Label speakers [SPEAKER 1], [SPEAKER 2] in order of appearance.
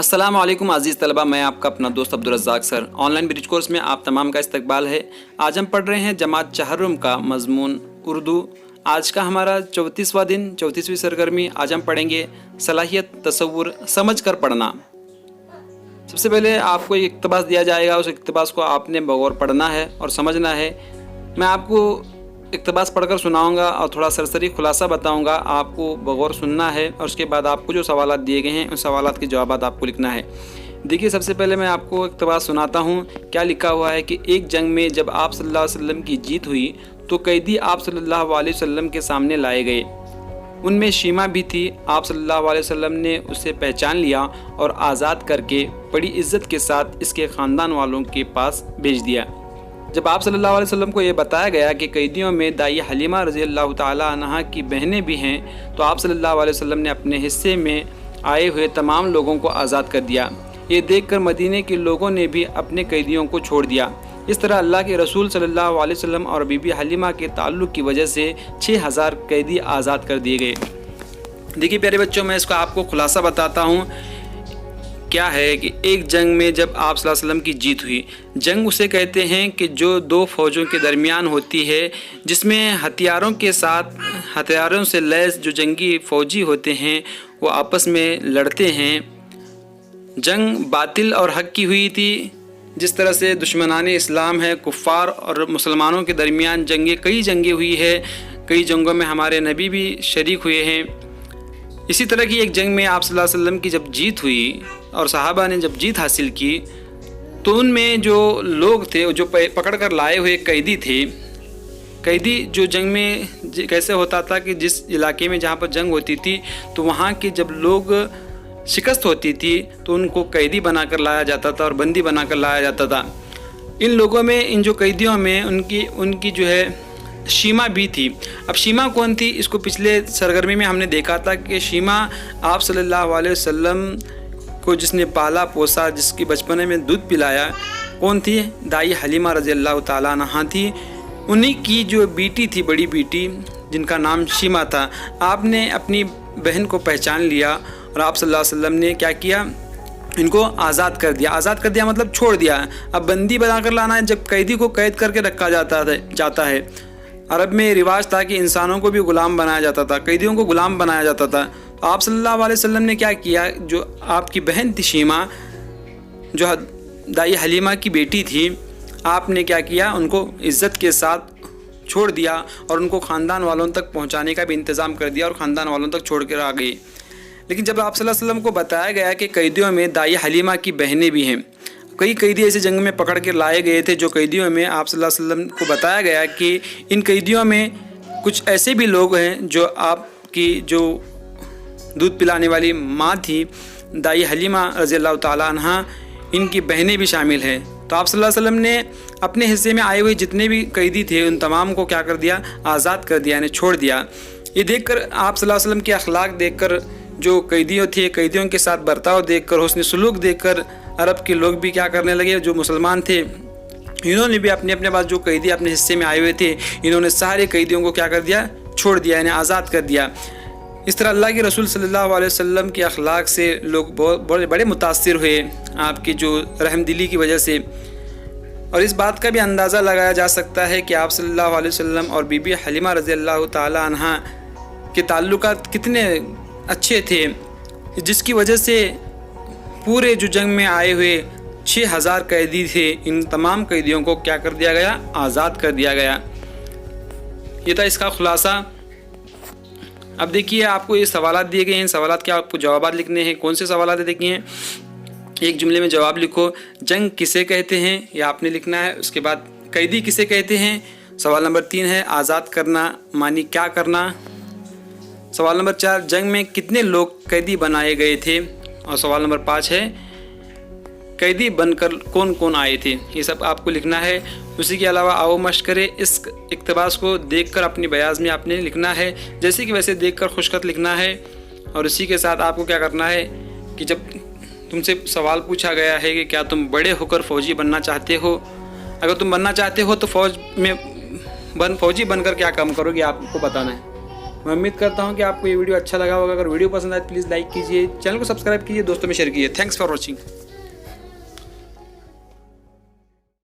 [SPEAKER 1] अस्सलाम वालेकुम अज़ीज़ तलबा, मैं आपका अपना दोस्त Abdul रज़्ज़ाक sir. Online bridge course में आप तमाम का इस्तकबाल है। आज हम पढ़ रहे हैं जमात चहर्रम का मज़मून उर्दू। आज का हमारा 34वां दिन, 34वीं सरगर्मी। आज हम पढ़ेंगे सलाहियत तसव्वुर, समझ कर पढ़ना। सबसे पहले आपको एक इक़्तिबास दिया जाएगा, उस इक़्तिबास को आपने बगौर पढ़ना है और समझना है। मैं आपको इक़्तिबास पढ़कर सुनाऊंगा और थोड़ा सरसरी खुलासा बताऊंगा, आपको बगौर सुनना है और उसके बाद आपको जो सवालात दिए गए हैं उन सवालात के जवाबात आपको लिखना है। देखिए, सबसे पहले मैं आपको इक़्तिबास सुनाता हूं। क्या लिखा हुआ है कि एक जंग में जब आप सल्लल्लाहु अलैहि वसल्लम की जीत हुई तो कैदी आप सल्लल्लाहु अलैहि वसल्लम के सामने लाए गए। उनमें शीमा भी थी। आप सल्लल्लाहु अलैहि वसल्लम ने उसे पहचान लिया और आज़ाद करके बड़ी इज़्ज़त के साथ इसके ख़ानदान वालों के पास भेज दिया। जब आप सल्लल्लाहु अलैहि वसल्लम को ये बताया गया कि कैदियों में दाई हलीमा रज़ी अल्लाह ताला अन्हा की बहनें भी हैं, तो आप सल्लल्लाहु अलैहि वसल्लम ने अपने हिस्से में आए हुए तमाम लोगों को आज़ाद कर दिया। ये देखकर मदीने के लोगों ने भी अपने कैदियों को छोड़ दिया। इस तरह अल्लाह के रसूल सल्लल्लाहु अलैहि वसल्लम और बीबी हलीमा के ताल्लुक़ की वजह से 6000 कैदी आज़ाद कर दिए गए। देखिए प्यारे बच्चों, मैं इसका आपको खुलासा बताता हूँ। क्या है कि एक जंग में जब आप सल्लल्लाहु अलैहि वसल्लम की जीत हुई, जंग उसे कहते हैं कि जो दो फौजों के दरमियान होती है, जिसमें हथियारों से लैस जो जंगी फ़ौजी होते हैं वो आपस में लड़ते हैं। जंग बातिल और हक़ की हुई थी। जिस तरह से दुश्मनाने इस्लाम है, कुफ़ार और मुसलमानों के दरमियान कई जंगें हुई है, कई जंगों में हमारे नबी भी शरीक हुए हैं। इसी तरह की एक जंग में आप सल्लल्लाहु अलैहि वसल्लम की जब जीत हुई और सहाबा ने जब जीत हासिल की, तो उनमें जो लोग थे, जो पकड़ कर लाए हुए कैदी थे, कैदी जो जंग में कैसे होता था कि जिस इलाके में जहाँ पर जंग होती थी तो वहाँ के जब लोग शिकस्त होती थी तो उनको कैदी बनाकर लाया जाता था और बंदी बनाकर लाया जाता था। इन लोगों में, इन जो कैदियों में उनकी जो है शीमा भी थी। अब शीमा कौन थी, इसको पिछले सरगर्मी में हमने देखा था कि शीमा आप सल्लल्लाहु अलैहि वसल्लम को जिसने पाला पोसा, जिसकी बचपने में दूध पिलाया, कौन थी? दाई हलीमा रज़ी अल्लाह ताला अन्हा थी। उन्हीं की जो बेटी थी, बड़ी बेटी, जिनका नाम शीमा था। आपने अपनी बहन को पहचान लिया और आप सल्लल्लाहु अलैहि वसल्लम ने क्या किया? इनको आज़ाद कर दिया। आज़ाद कर दिया मतलब छोड़ दिया। अब बंदी बनाकर लाना है, जब कैदी को कैद करके रखा जाता है। अरब में रिवाज था कि इंसानों को भी गुलाम बनाया जाता था, कैदियों को गुलाम बनाया जाता था। तो आप सल्लल्लाहु अलैहि वसल्लम ने क्या किया? जो आपकी बहन थी शीमा, जो दाई हलीमा की बेटी थी, आपने क्या किया? उनको इज़्ज़त के साथ छोड़ दिया और उनको ख़ानदान वालों तक पहुंचाने का भी इंतज़ाम कर दिया और ख़ानदान वालों तक छोड़ कर आ गई। लेकिन जब आप सल्लल्लाहु अलैहि वसल्लम को बताया गया कि कैदियों में दाई हलीमा की बहनें भी हैं, कई कैदी ऐसे जंग में पकड़ के लाए गए थे जो कैदियों में आप सल्लल्लाहु अलैहि वसल्लम को बताया गया कि इन कैदियों में कुछ ऐसे भी लोग हैं जो आपकी जो दूध पिलाने वाली माँ थी, दाई हलीमा रज़ी अल्लाह ताला अन्हा, इनकी बहनें भी शामिल हैं। तो आप सल्लल्लाहु अलैहि वसल्लम ने अपने हिस्से में आए हुए जितने भी कैदी थे उन तमाम को क्या कर दिया? आज़ाद कर दिया, यानी छोड़ दिया। ये देखकर आप सल्लल्लाहु अलैहि वसल्लम के अखलाक देखकर, जो कैदियों थे, कैदियों के साथ बर्ताव देखकर, हुस्न सलूक देखकर अरब के लोग भी क्या करने लगे? जो मुसलमान थे, इन्होंने भी अपने अपने पास जो कैदी अपने हिस्से में आए हुए थे, इन्होंने सारे कैदियों को क्या कर दिया? छोड़ दिया, यानी आज़ाद कर दिया। इस तरह अल्लाह के रसूल सल्लल्लाहु अलैहि वसल्लम के अखलाक से लोग बहुत बड़े मुतासिर हुए, आपकी जो रहमदिली की वजह से। और इस बात का भी अंदाज़ा लगाया जा सकता है कि आप सल्लल्लाहु अलैहि वसल्लम और बीबी हलीमा रज़ी अल्लाह ताला अन्हा के ताल्लुकात कितने अच्छे थे, जिसकी वजह से पूरे जो जंग में आए हुए 6000 कैदी थे, इन तमाम कैदियों को क्या कर दिया गया? आज़ाद कर दिया गया। ये था इसका खुलासा। अब देखिए, आपको ये सवालात दिए गए हैं। सवालात के आपको जवाबात लिखने हैं। कौन से सवालात देखिए? एक जुमले में जवाब लिखो। जंग किसे कहते हैं, ये आपने लिखना है। उसके बाद कैदी किसे कहते हैं? सवाल नंबर 3 है आज़ाद करना मानी क्या करना। सवाल नंबर 4, जंग में कितने लोग कैदी बनाए गए थे। और सवाल नंबर 5 है कैदी बनकर कौन कौन आए थे। ये सब आपको लिखना है। उसी के अलावा आओ मश्क करें। इस इक़्तिबास को देखकर अपनी बयाज़ में आपने लिखना है, जैसे कि वैसे देखकर खुशखत लिखना है। और इसी के साथ आपको क्या करना है कि जब तुमसे सवाल पूछा गया है कि क्या तुम बड़े होकर फ़ौजी बनना चाहते हो, अगर तुम बनना चाहते हो तो फ़ौजी बनकर क्या काम करोगे, आपको बताना है। मैं उम्मीद करता हूँ कि आपको ये वीडियो अच्छा लगा होगा। अगर वीडियो पसंद आए तो प्लीज़ लाइक कीजिए, चैनल को सब्सक्राइब कीजिए, दोस्तों में शेयर कीजिए। Thanks for watching.